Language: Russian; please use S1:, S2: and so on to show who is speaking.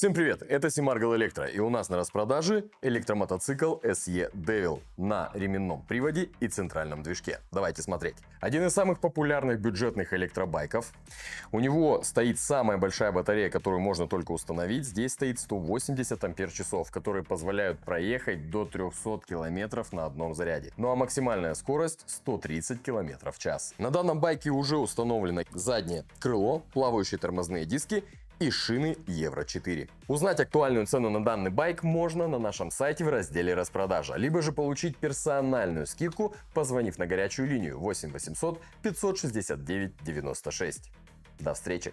S1: Всем привет, это Семаргл Электро, и у нас на распродаже электромотоцикл SE Devil на ременном приводе и центральном движке. Давайте смотреть. Один из самых популярных бюджетных электробайков. У него стоит самая большая батарея, которую можно только установить. Здесь стоит 180 ампер-часов, которые позволяют проехать до 300 километров на одном заряде. Ну а максимальная скорость 130 километров в час. На данном байке уже установлено заднее крыло, плавающие тормозные диски и шины Евро 4. Узнать актуальную цену на данный байк можно на нашем сайте в разделе распродажа, либо же получить персональную скидку, позвонив на горячую линию 8 800 569 96. До встречи!